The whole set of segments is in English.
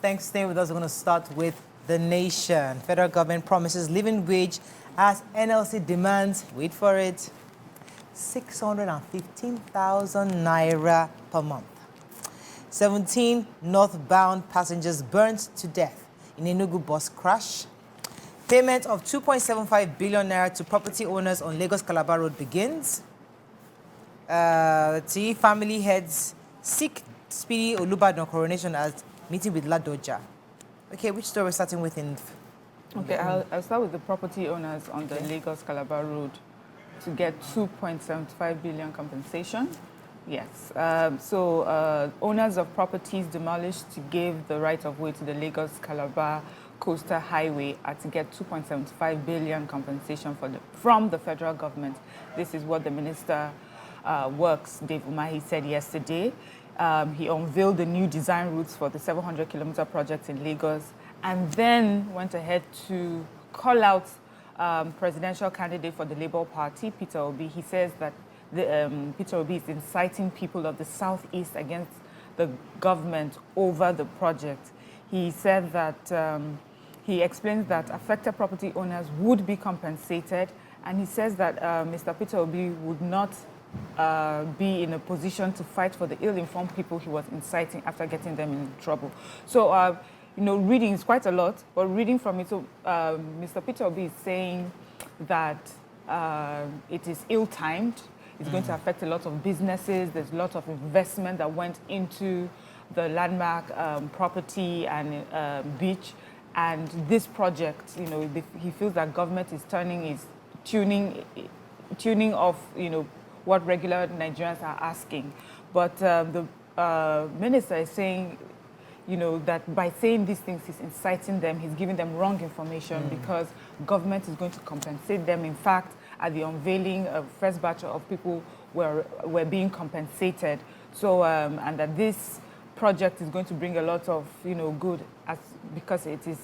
Thanks for staying with us. We're going to start with the nation. Federal government promises living wage as NLC demands, wait for it, 615,000 naira per month. 17 northbound passengers burnt to death in Enugu bus crash. Payment of 2.75 billion naira to property owners on Lagos-Calabar road begins. Let's see, family heads seek speedy Olubadan coronation as meeting with Ladoja. Okay, which story we're starting with in? Okay, I'll start with the property owners on the Lagos-Calabar road to get 2.75 billion compensation. Yes. Owners of properties demolished to give the right of way to the Lagos-Calabar coastal highway are to get 2.75 billion compensation from the federal government. This is what the Minister Works, Dave Umahi, said yesterday. He unveiled the new design routes for the 700-kilometer project in Lagos, and then went ahead to call out presidential candidate for the Labour Party, Peter Obi. He says that Peter Obi is inciting people of the southeast against the government over the project. He said that he explains that affected property owners would be compensated, and he says that Mr. Peter Obi would not be in a position to fight for the ill-informed people he was inciting after getting them in trouble. So, reading is quite a lot, but reading from it, so Mr. Peter Obi is saying that it is ill-timed. It's going to affect a lot of businesses. There's a lot of investment that went into the landmark property and beach. And this project, he feels that government is tuning off, what regular Nigerians are asking. But the minister is saying, that by saying these things, he's inciting them, he's giving them wrong information because government is going to compensate them. In fact, at the unveiling, a first batch of people were being compensated. So, and that this project is going to bring a lot of, good, because it is,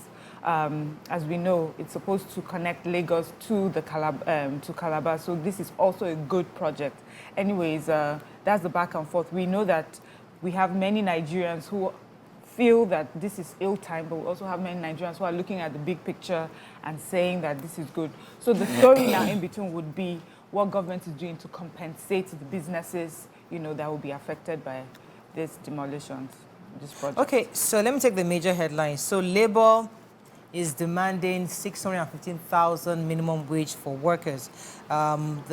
as we know, it's supposed to connect Lagos to Calabar. So this is also a good project. Anyways, that's the back and forth. We know that we have many Nigerians who feel that this is ill-timed, but we also have many Nigerians who are looking at the big picture and saying that this is good. So the story now in between would be what government is doing to compensate the businesses, that will be affected by these demolitions, this project. Okay, so let me take the major headlines. So Labour is demanding 615,000 minimum wage for workers. If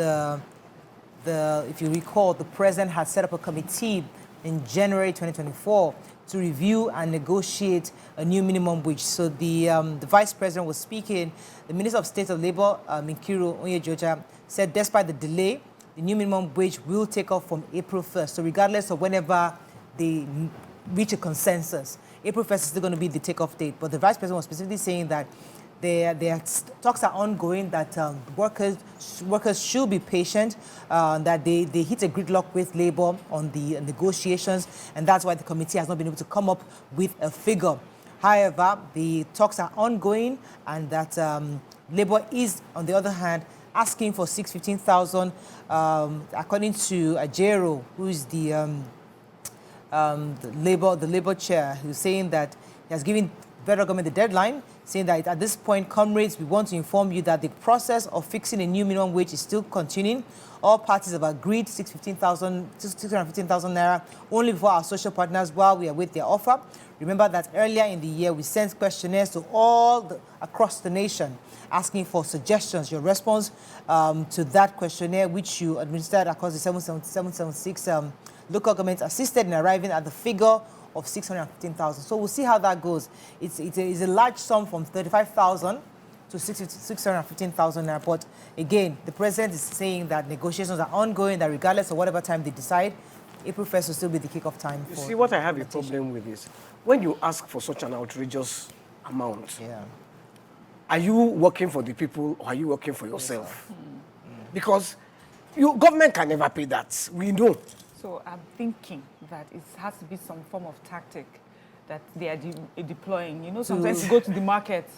you recall, the president had set up a committee in January 2024 to review and negotiate a new minimum wage. So the vice president was speaking. The Minister of State of Labour, Minkiru Onyejoja, said despite the delay, the new minimum wage will take off from April 1st. So regardless of whenever they reach a consensus, April 1st is still going to be the takeoff date. But the vice president was specifically saying that their talks are ongoing, that workers should be patient, that they hit a gridlock with Labour on the negotiations, and that's why the committee has not been able to come up with a figure. However, the talks are ongoing, and that Labour is, on the other hand, asking for 615,000, according to Ajero, who is the Labour chair, who's saying that he has given federal government the deadline, saying that at this point, comrades, we want to inform you that the process of fixing a new minimum wage is still continuing. All parties have agreed 615,000 naira only before our social partners while we await their offer. Remember that earlier in the year, we sent questionnaires to across the nation asking for suggestions. Your response to that questionnaire, which you administered across the 776 local governments, assisted in arriving at the figure of 615,000. So we'll see how that goes. It's a large sum from 35,000 to 615,000 naira. But again, the president is saying that negotiations are ongoing, that regardless of whatever time they decide, April 1st will still be the kickoff time. You see, what I have a problem with is when you ask for such an outrageous amount, are you working for the people or are you working for yourself? Because government can never pay that. We know. So I'm thinking that it has to be some form of tactic that they are deploying. Sometimes you go to the market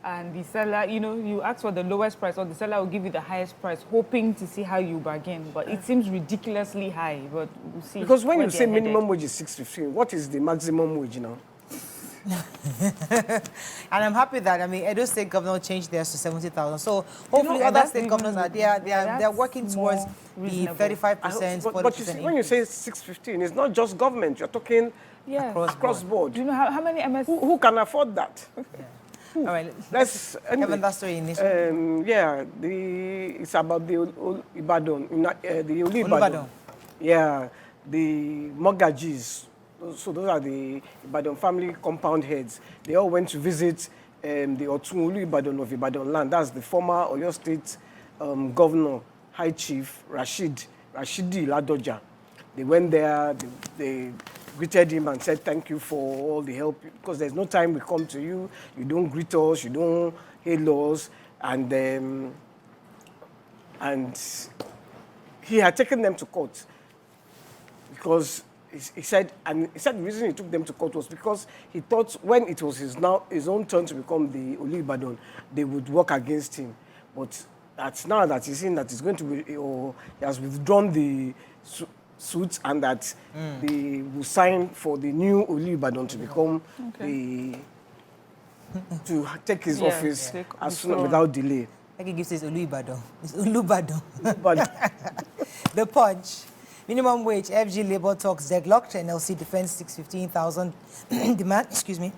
and the seller, you ask for the lowest price or the seller will give you the highest price, hoping to see how you bargain. But it seems ridiculously high, but we'll see. Because when you say minimum wage is 615, what is the maximum wage now? And I'm happy that, I mean, Edo State Governor changed theirs to 70,000. So hopefully other state governors are they're working towards the 35%, 40%. But you see, when you say 615, it's not just government. You're talking across board. Do you know how many MS? Who can afford that? All right, Let's end have that story initially. yeah, it's about the Ibadan, the Olubadan. Yeah, the mortgages. So those are the Ibadan family compound heads. They all went to visit the Otun Olubadan of Ibadan land. That's the former Oyo State governor, High Chief Rashidi Ladoja. They went there. They greeted him and said thank you for all the help, because there's no time we come to you, you don't greet us, you don't hail us, and he had taken them to court because he said the reason he took them to court was because he thought when it was his own turn to become the Olubadan, they would work against him, but that's now that he's seen that he's going to be, or he has withdrawn the suits, and that they will sign for the new Olubadan to become to take his office as soon without delay. Like he gives us Olubadan. It's Olubadan. The Punch. Minimum wage, FG labor talks deadlocked, NLC defends 615,000 demand. Excuse me.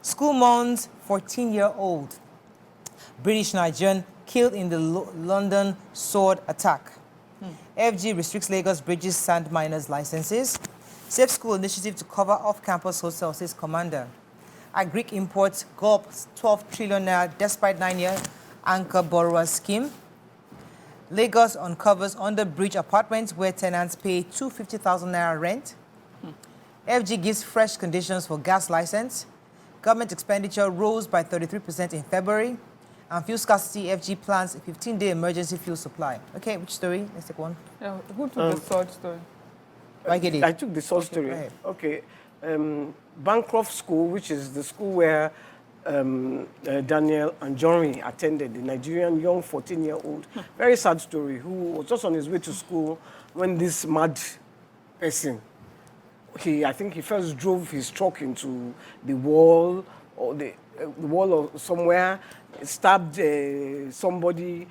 School mourns 14-year-old British Nigerian killed in the London sword attack. FG restricts Lagos bridges sand miners licenses. Safe school initiative to cover off-campus hostel, says commander. Agric imports gulp 12 trillion naira despite 9-year anchor borrower scheme. Lagos uncovers under-bridge apartments where tenants pay 250,000 naira rent. FG gives fresh conditions for gas license. Government expenditure rose by 33% in February. And fuel scarcity, FG plans a 15-day emergency fuel supply. Okay, which story? Let's take one. Yeah, who took the sword story? I get it. I took the sword story. Okay. Bancroft School, which is the school where Daniel Anjorin attended, the Nigerian young 14-year-old. Very sad story, who was just on his way to school when this mad person, I think he first drove his truck into the wall, or the wall of somewhere, stabbed somebody,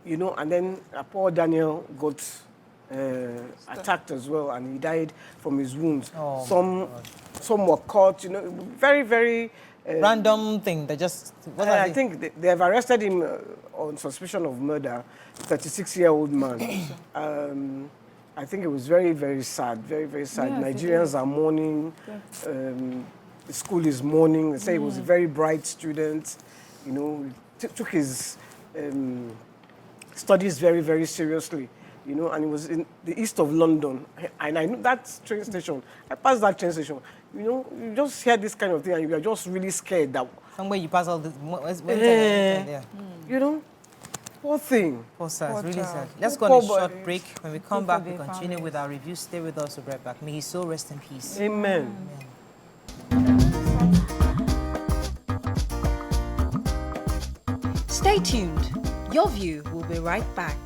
you know, and then poor Daniel got attacked as well, and he died from his wounds. Some were caught, you know, very, very... random thing that just... I think they have arrested him on suspicion of murder, 36-year-old man. I think it was very, very sad, very, very sad. Yes, Nigerians are mourning. The school is mourning. They say he was a very bright student. You know, took his studies very, very seriously. You know, and it was in the east of London. And I know that train station. I passed that train station. You know, you just hear this kind of thing and you are just really scared that... Somewhere you pass all this... You know, poor thing. Poor sad, really sad. Let's go on a short break. When we come back, we continue with our review. Stay with us, we'll be right back. May his soul rest in peace. Amen. Stay tuned. Your View will be right back.